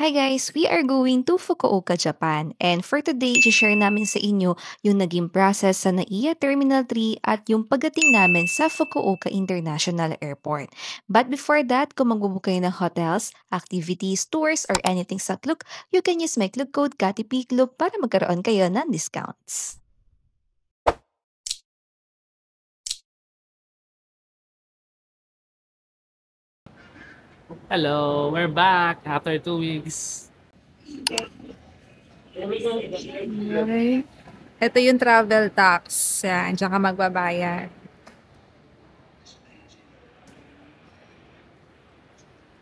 Hi guys! We are going to Fukuoka, Japan. And for today, i-share namin sa inyo yung naging process sa NAIA Terminal 3 at yung pagdating namin sa Fukuoka International Airport. But before that, kung magbubook kayo ng hotels, activities, tours, or anything sa Klook, you can use my Klook code KATIPIKLOOK para magkaroon kayo ng discounts. Hello, we're back after 2 weeks. Okay. Ito yung travel tax. Yan, diyan ka magbabayad.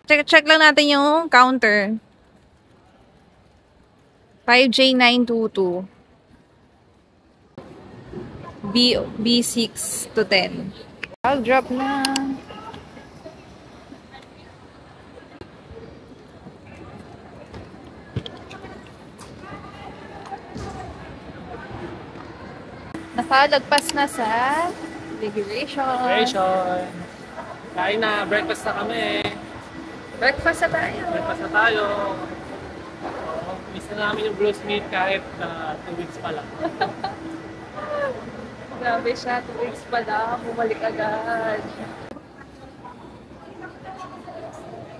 Check lang natin yung counter. 5J922. B6 to 10. I'll drop na. Nakalagpas na sa immigration. Kain na, breakfast na kami. Breakfast na tayo. Breakfast na tayo. Miss na namin yung Blues Meat kahit 2 weeks pa lang. Grabe siya, 2 weeks pa lang. Bumalik agad.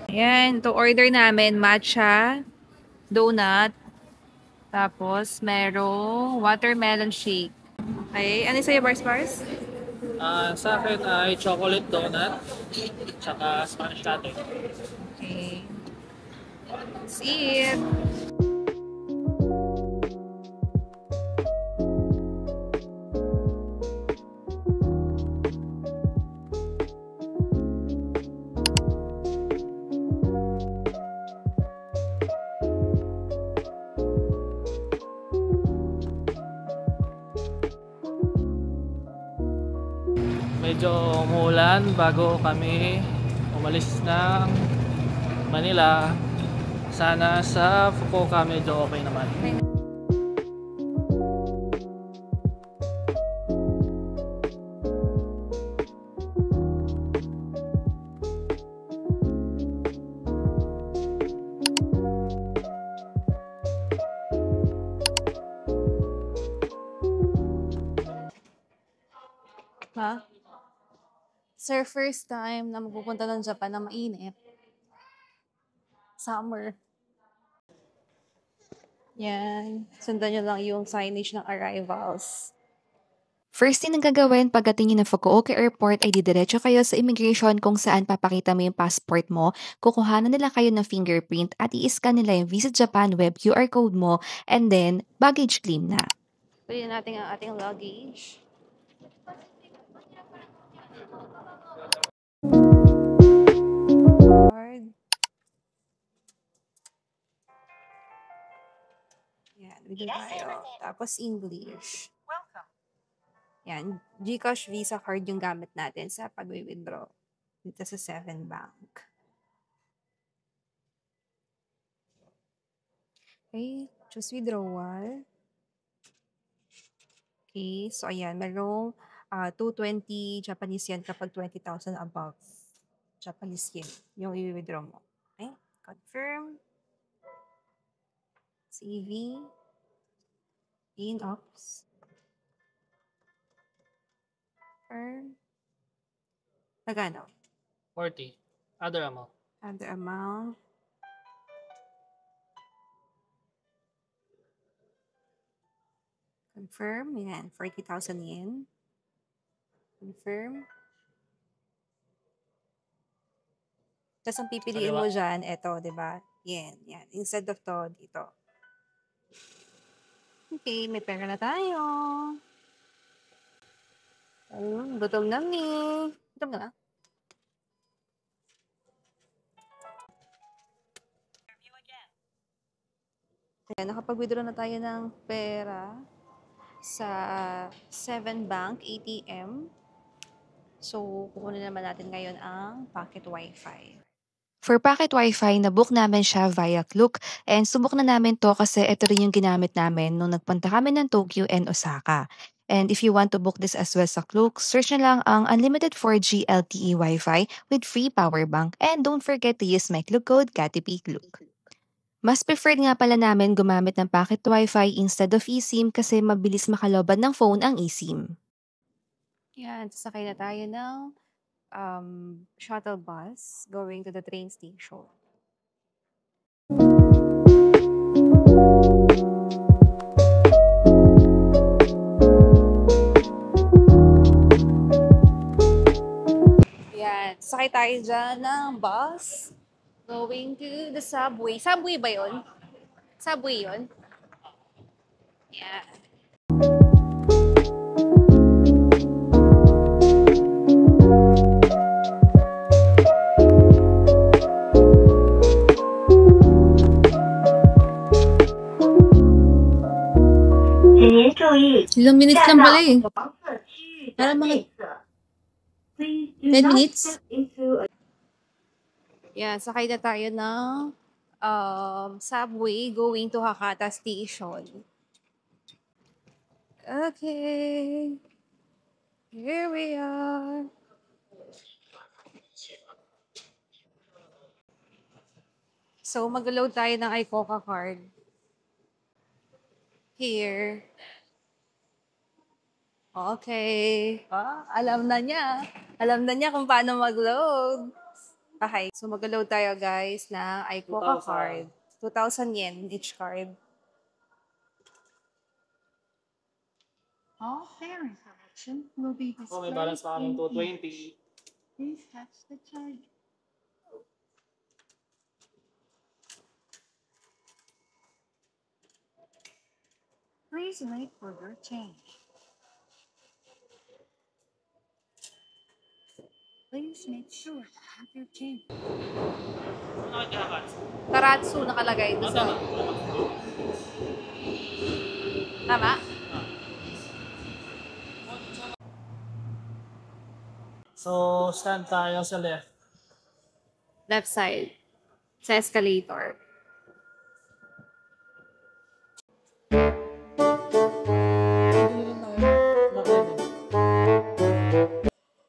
Ayan, to order namin matcha, donut, tapos merong watermelon shake. Okay, ano sa'yo, Bars? Sa akin ay chocolate donut, tsaka Spanish latte. Okay. Let's eat. Medyo umuulan bago kami umalis ng Manila. Sana sa Fukuoka medyo okay naman. Ha? Sir, first time na magpupunta ng Japan na mainit. Summer. Yan. Sundan nyo lang yung signage ng arrivals. First thing na gagawin pagdating nyo ng Fukuoka Airport ay didiretso kayo sa immigration kung saan papakita mo yung passport mo, kukuhanan nila kayo ng fingerprint at i-scan nila yung Visit Japan web QR code mo, and then baggage claim na. Pwede natin ang ating luggage. Card. Yan, video tayo. Tapos English. Yan, GCash Visa card yung gamit natin sa pag-withdraw dito sa 7 Bank. Okay, choose withdrawal. Okay, so ayan, merong 220 Japanese yen kapag 20,000 above Japanese yen yung i-withdraw mo. Okay, confirm. CV. In-ops. Confirm. Magkano? 40. Other amount. Other amount. Confirm. Yan. 40,000 yen. Confirm. Tapos ang pipiliin mo dyan, eto, diba? Yan. Yan. Instead of to, dito. Okay, may pera na tayo. Ayun, gutom na mi. Gutom ka na? Ayan, nakapag-withdraw na tayo ng pera sa 7 Bank ATM. So, kukunin naman natin ngayon ang Pocket Wi-Fi. For Pocket Wi-Fi, nabook namin siya via Klook, and subok na namin to kasi ito rin yung ginamit namin nung nagpunta kami ng Tokyo and Osaka. And if you want to book this as well sa Klook, search na lang ang unlimited 4G LTE Wi-Fi with free power bank, and don't forget to use my Klook code KATIPIKLOOK. Mas preferred nga pala namin gumamit ng pocket wifi instead of eSIM kasi mabilis makaloban ng phone ang eSIM. Yan, sasakay na tayo ng shuttle bus going to the train station. Yan, sasakay tayo dyan ng bus going to the subway. Subway ba yun? Subway yun? Yeah. Ilang minutes lang pala eh. Parang mga 10 minutes. Yan, sakay na tayo ng subway going to Hakata Station. Okay. Here we are. So, mag-load tayo ng iCoca card. Here. Okay. Alam na niya. Alam na niya kung paano mag-load. Okay. So, mag-load tayo, guys, ng iCoca card. 2,000 yen each card. All fare information will be Oh, may displayed balance pa kaming in 220. Please touch the charge. Please wait for your change. Please make sure to have your change. Ano nagkakakas? Karatsu nakalagay doon sa... Tama? So, stand tayo sa left. Left side. Sa escalator.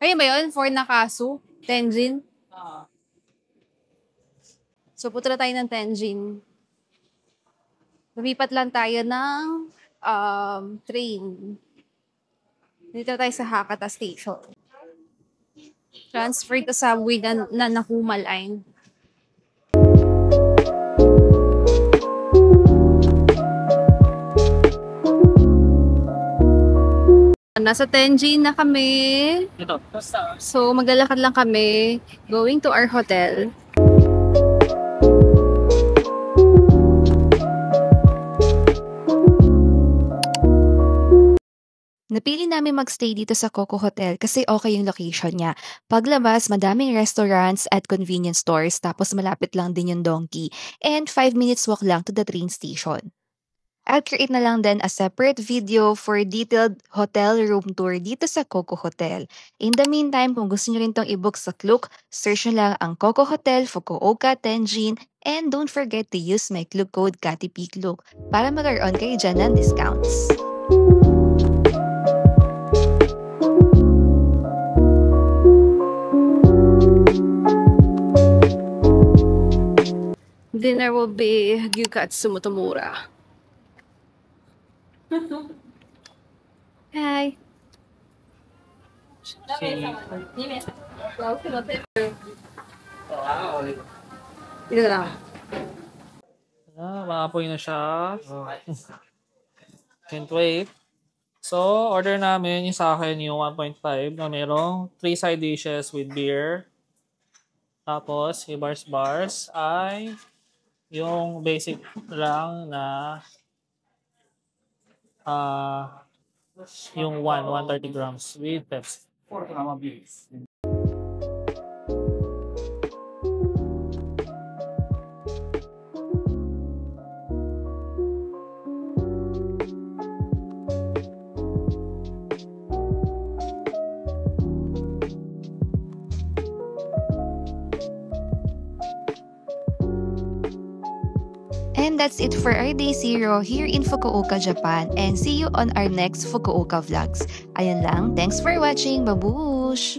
Ayun ba yun? For Nakasu? Tenjin? So, punta na tayo ng Tenjin. Lumipat lang tayo ng train. Dito tayo sa Hakata Station. Transfer to subway na Nakuma Line. Nasa Tenjin na kami. Ito. So, maglalakad lang kami going to our hotel. Napili namin magstay dito sa Coco Hotel kasi okay yung location niya. Paglabas, madaming restaurants at convenience stores tapos malapit lang din yung Donkey. And 5 minutes walk lang to the train station. I'll create na lang din a separate video for detailed hotel room tour dito sa Coco Hotel. In the meantime, kung gusto nyo rin tong i-book sa Klook, search nyo lang ang Coco Hotel, Fukuoka, Tenjin, and don't forget to use my Klook code KATIPIKLOOK para magkaroon kayo dyan ng discounts. Dinner will be gyukatsu motomura. Hi. Wow. Dito lang. Maapoy na siya. Can't wait. So, order namin yung sa akin yung 1.5 na merong 3 side dishes with beer. Tapos, yung bars ay yung basic lang na yung 130 grams with Pepsi. 4 grams beef. And that's it for our day 0 here in Fukuoka, Japan. And see you on our next Fukuoka vlogs. Ayun lang. Thanks for watching. Babush!